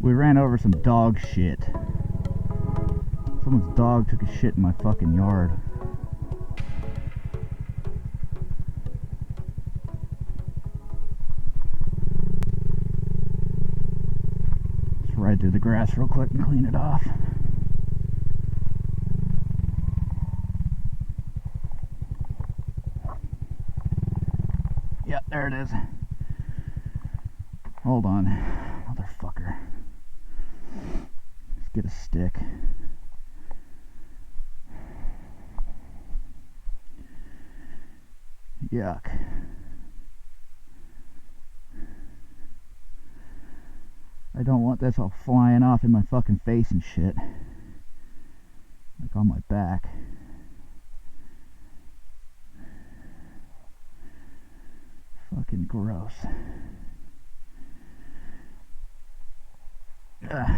We ran over some dog shit. Someone's dog took a shit in my fucking yard. Let's ride through the grass real quick and clean it off. Yep, there it is. Hold on, motherfucker. Let's get a stick. Yuck. I don't want this all flying off in my fucking face and shit. Like on my back. Fucking gross. Ugh.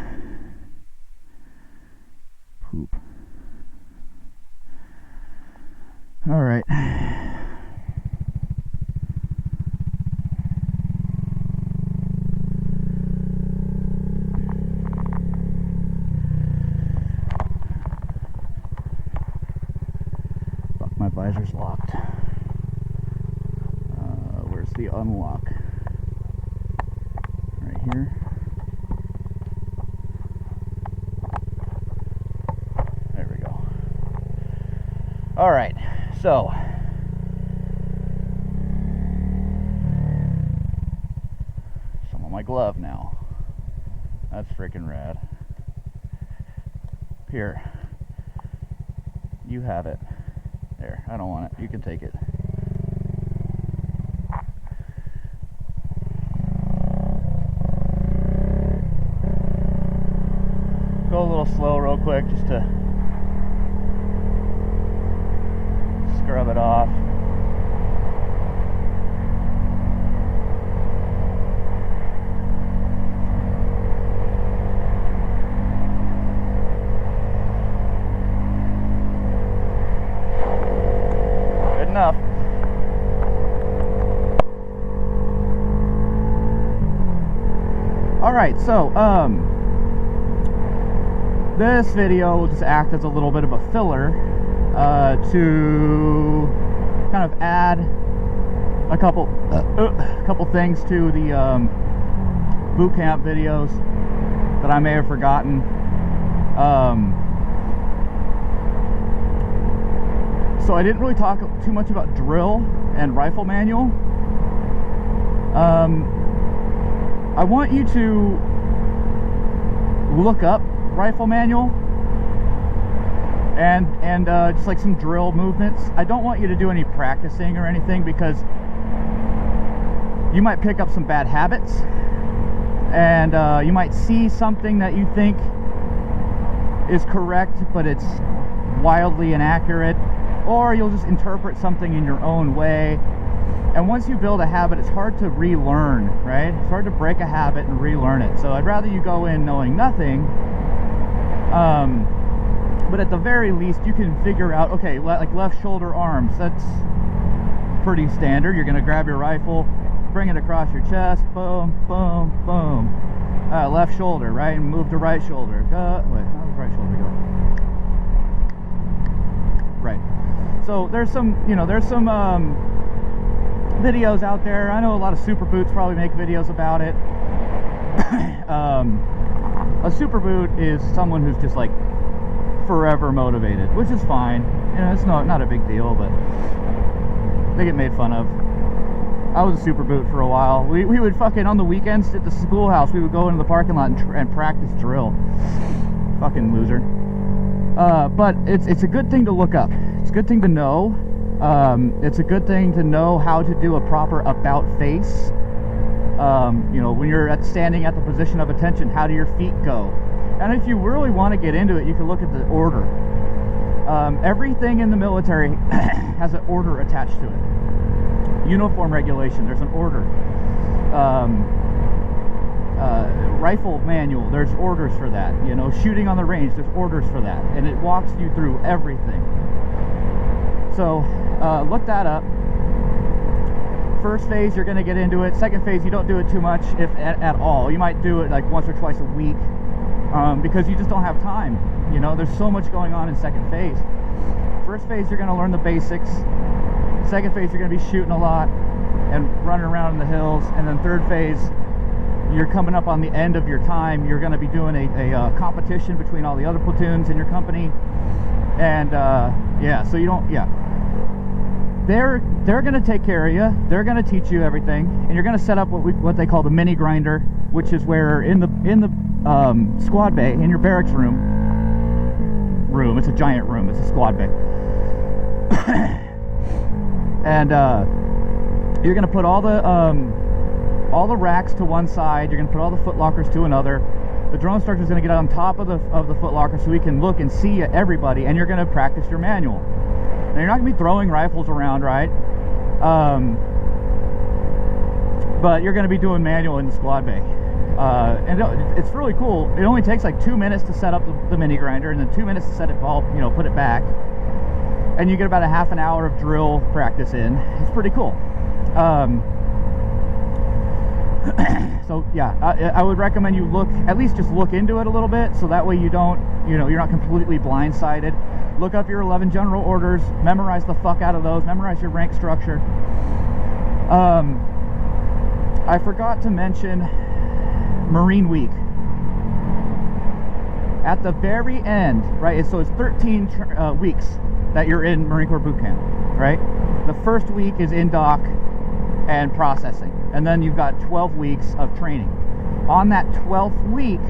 Poop. All right. Fuck, my visor's locked. Where's the unlock? Right here. There we go. All right, so some of my glove now. That's freaking rad. Here, you have it. There, I don't want it. You can take it. Go a little slow real quick just to scrub it off. Good enough. All right, so this video will just act as a little bit of a filler to kind of add a couple things to the boot camp videos that I may have forgotten. So I didn't really talk too much about drill and rifle manual. I want you to look up rifle manual and just like some drill movements. I don't want you to do any practicing or anything, because you might pick up some bad habits, and you might see something that you think is correct but it's wildly inaccurate, or you'll just interpret something in your own way. And once you build a habit, it's hard to relearn, right? It's hard to break a habit and relearn it. So I'd rather you go in knowing nothing, but at the very least you can figure out, okay, like left shoulder arms, that's pretty standard. You're gonna grab your rifle, bring it across your chest, boom, boom, boom. Left shoulder, right, and move to right shoulder. Wait, how does right shoulder go? Right. So there's some videos out there. I know a lot of super boots probably make videos about it. A super boot is someone who's just like forever motivated, which is fine. You know, it's not a big deal, but they get made fun of. I was a super boot for a while. We would fucking, on the weekends at the schoolhouse, we would go into the parking lot and practice drill. Fucking loser. But it's a good thing to look up. It's a good thing to know. It's a good thing to know how to do a proper about face. You know, when you're standing at the position of attention, how do your feet go? And if you really want to get into it, you can look at the order. Everything in the military has an order attached to it. Uniform regulation, there's an order. Rifle manual, there's orders for that. You know, shooting on the range, there's orders for that. And it walks you through everything. So look that up. First phase, you're going to get into it. Second phase, you don't do it too much, if at all. You might do it like once or twice a week, because you just don't have time. You know, there's so much going on in second phase. First phase, you're going to learn the basics. Second phase, you're going to be shooting a lot and running around in the hills. And then third phase, you're coming up on the end of your time. You're going to be doing a competition between all the other platoons in your company. And yeah, so you don't, yeah. They're going to take care of you. They're going to teach you everything, and you're going to set up what they call the mini grinder, which is where in the squad bay, in your barracks room. It's a giant room. It's a squad bay, and you're going to put all the racks to one side. You're going to put all the foot lockers to another. The drone instructor is going to get on top of the foot locker so he can look and see everybody, and you're going to practice your manual. Now, you're not going to be throwing rifles around, right? But you're going to be doing manual in the squad bay. And it's really cool. It only takes like 2 minutes to set up the mini grinder, and then 2 minutes to set it all, you know, put it back. And you get about a half an hour of drill practice in. It's pretty cool. So yeah, I would recommend you at least just look into it a little bit, so that way you don't, you know, you're not completely blindsided. Look up your 11 general orders, memorize the fuck out of those, memorize your rank structure. I forgot to mention Marine Week. At the very end, right, so it's 13 weeks that you're in Marine Corps boot camp, right? The first week is in dock and processing, and then you've got 12 weeks of training. On that 12th week,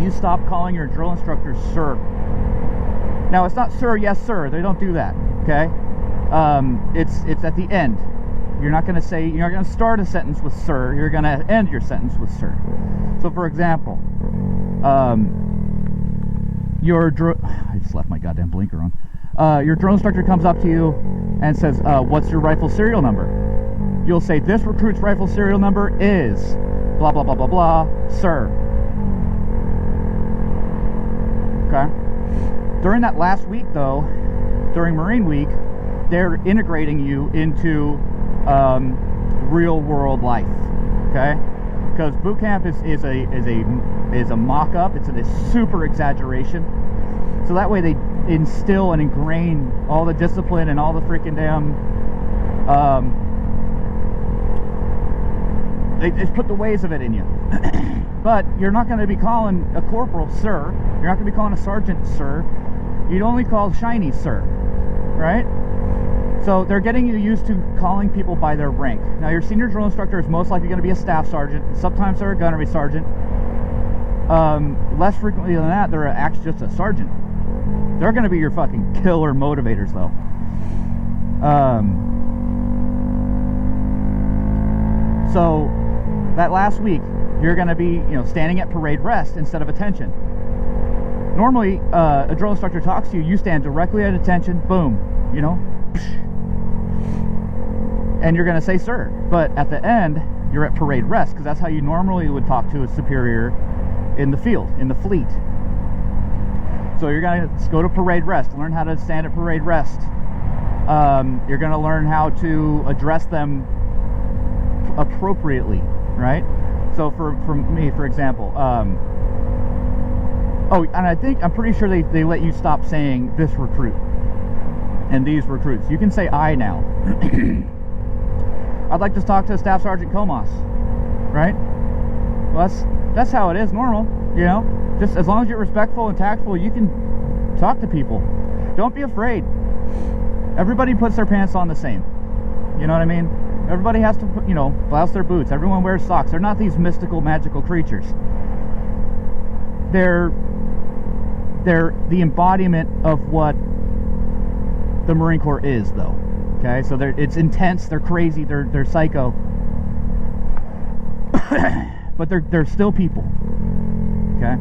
you stop calling your drill instructor sir. Now, it's not sir, yes sir. They don't do that, okay? It's at the end. You're not going to start a sentence with sir. You're going to end your sentence with sir. So, for example, I just left my goddamn blinker on. Your drill instructor comes up to you and says, what's your rifle serial number? You'll say, this recruit's rifle serial number is blah, blah, blah, blah, blah, sir. Okay? During that last week, though, during Marine Week, they're integrating you into real world life, okay? Because boot camp is a mock-up. It's a super exaggeration. So that way they instill and ingrain all the discipline and all the freaking damn they just put the ways of it in you. But you're not going to be calling a corporal sir. You're not going to be calling a sergeant sir. You'd only call shiny sir, right? So they're getting you used to calling people by their rank. Now, your senior drill instructor is most likely going to be a staff sergeant. Sometimes they're a gunnery sergeant. Less frequently than that, they're actually just a sergeant. They're going to be your fucking killer motivators, though. So that last week, you're going to be, you know, standing at parade rest instead of attention. Normally, a drill instructor talks to you, you stand directly at attention, boom, you know, and you're going to say sir. But at the end, you're at parade rest, because that's how you normally would talk to a superior in the field, in the fleet. So you're going to go to parade rest, learn how to stand at parade rest. You're going to learn how to address them appropriately, right? So for me, for example, oh, and I'm pretty sure they let you stop saying this recruit and these recruits. You can say I now. I'd like to talk to Staff Sergeant Comas, right? Well, that's how it is normal, you know? Just as long as you're respectful and tactful, you can talk to people. Don't be afraid. Everybody puts their pants on the same. You know what I mean? Everybody has to, you know, blouse their boots. Everyone wears socks. They're not these mystical, magical creatures. They're the embodiment of what the Marine Corps is, though. Okay, so it's intense. They're crazy. They're psycho. But they're still people. Okay.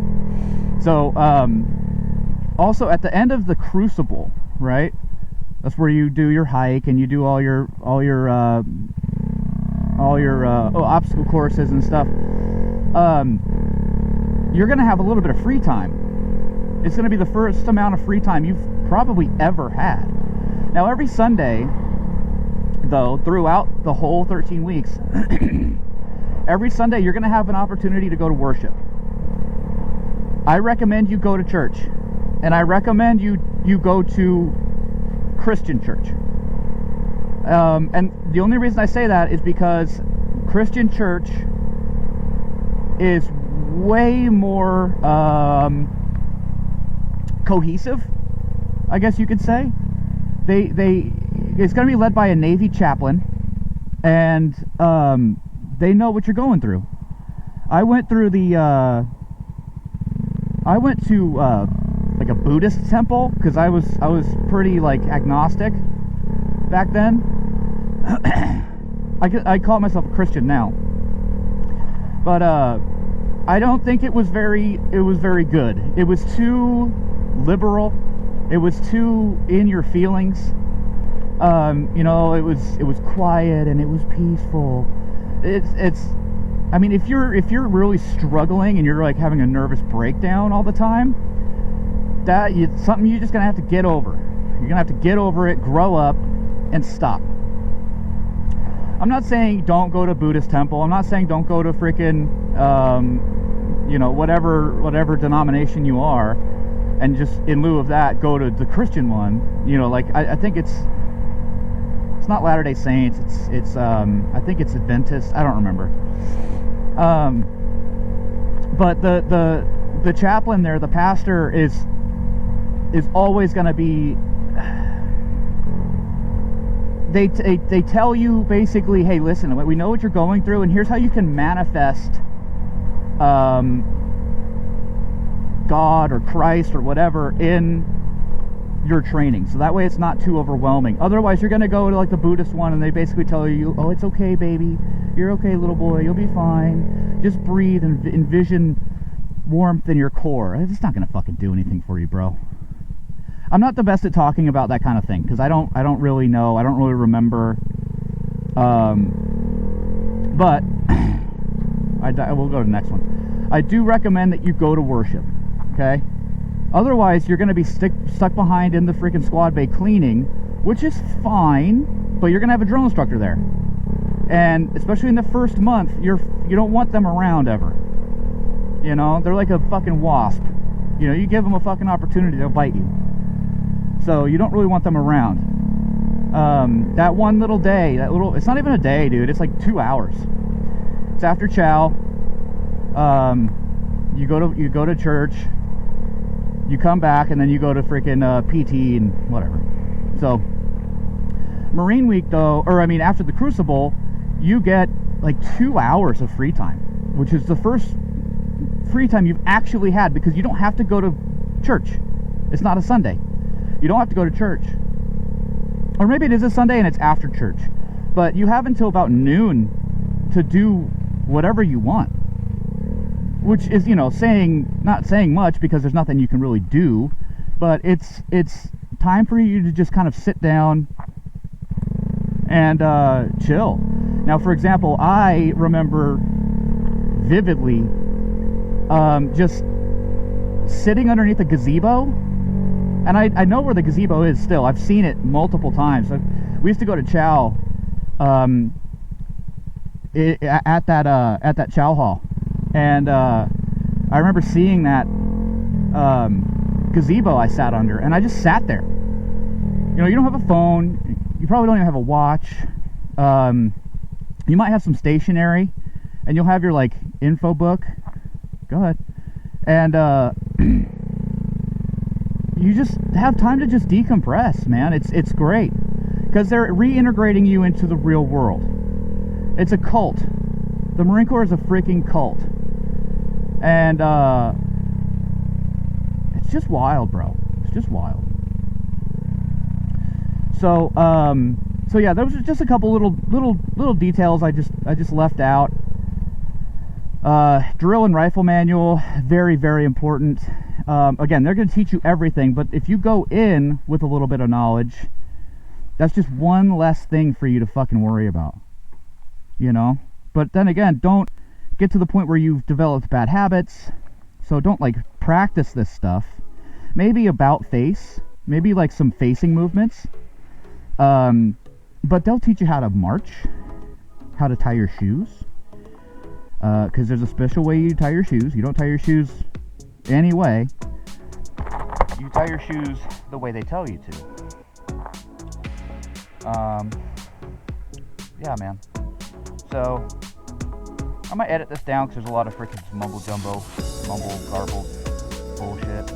So also at the end of the crucible, right? That's where you do your hike and you do all your obstacle courses and stuff. You're gonna have a little bit of free time. It's gonna be the first amount of free time you've probably ever had. Now every Sunday, though, throughout the whole 13 weeks, every Sunday you're going to have an opportunity to go to worship. I recommend you go to church, and I recommend you go to Christian church. And the only reason I say that is because Christian church is way more cohesive, I guess you could say. It's going to be led by a Navy chaplain, and they know what you're going through. I went to like a Buddhist temple because I was pretty like agnostic back then. I call myself a Christian now, but I don't think it was very good. It was too liberal. It was too in your feelings. You know, it was quiet and it was peaceful. I mean, if you're really struggling and you're like having a nervous breakdown all the time, it's something you're just gonna have to get over. You're gonna have to get over it, grow up, and stop. I'm not saying don't go to Buddhist temple. I'm not saying don't go to freaking you know, whatever denomination you are, and just in lieu of that go to the Christian one. You know, like I think it's not Latter-day Saints. It's I think it's Adventist. I don't remember. But the chaplain there, the pastor, is always going to be. They tell you basically, hey, listen, we know what you're going through, and here's how you can manifest God or Christ or whatever in your training, so that way it's not too overwhelming. Otherwise, you're going to go to like the Buddhist one, and they basically tell you, oh, it's okay, baby, you're okay, little boy, you'll be fine, just breathe and envision warmth in your core. It's not going to fucking do anything for you, bro. I'm not the best at talking about that kind of thing because I don't really know, I don't really remember, but we'll go to the next one. I do recommend that you go to worship, okay? Otherwise, you're going to be stuck behind in the freaking squad bay cleaning, which is fine, but you're going to have a drill instructor there. And especially in the first month, you don't want them around ever. You know, they're like a fucking wasp. You know, you give them a fucking opportunity, they'll bite you. So you don't really want them around. That one little day, it's not even a day, dude. It's like 2 hours. It's after chow. You go to church. You come back, and then you go to freaking PT and whatever. So, Marine Week, though, after the Crucible, you get like 2 hours of free time, which is the first free time you've actually had because you don't have to go to church. It's not a Sunday. You don't have to go to church. Or maybe it is a Sunday and it's after church. But you have until about noon to do whatever you want. Which is, you know, not saying much because there's nothing you can really do, but it's time for you to just kind of sit down and chill. Now, for example, I remember vividly just sitting underneath a gazebo, and I know where the gazebo is still. I've seen it multiple times. We used to go to chow at that chow hall. And I remember seeing that gazebo I sat under, and I just sat there. You know, you don't have a phone. You probably don't even have a watch. You might have some stationery, and you'll have your, like, info book. Go ahead. And you just have time to just decompress, man. It's great. Because they're reintegrating you into the real world. It's a cult. The Marine Corps is a freaking cult. And it's just wild, bro. It's just wild. So yeah, there was just a couple little details I just left out. Drill and rifle manual, very, very important. Again, they're going to teach you everything, but if you go in with a little bit of knowledge, that's just one less thing for you to fucking worry about. You know? But then again, don't get to the point where you've developed bad habits, so don't like practice this stuff. Maybe about face, maybe like some facing movements, But they'll teach you how to march, how to tie your shoes, because there's a special way you tie your shoes. You don't tie your shoes any way. You tie your shoes the way they tell you to. Yeah, man. So I might edit this down because there's a lot of freaking mumble jumbo, mumble garbled bullshit.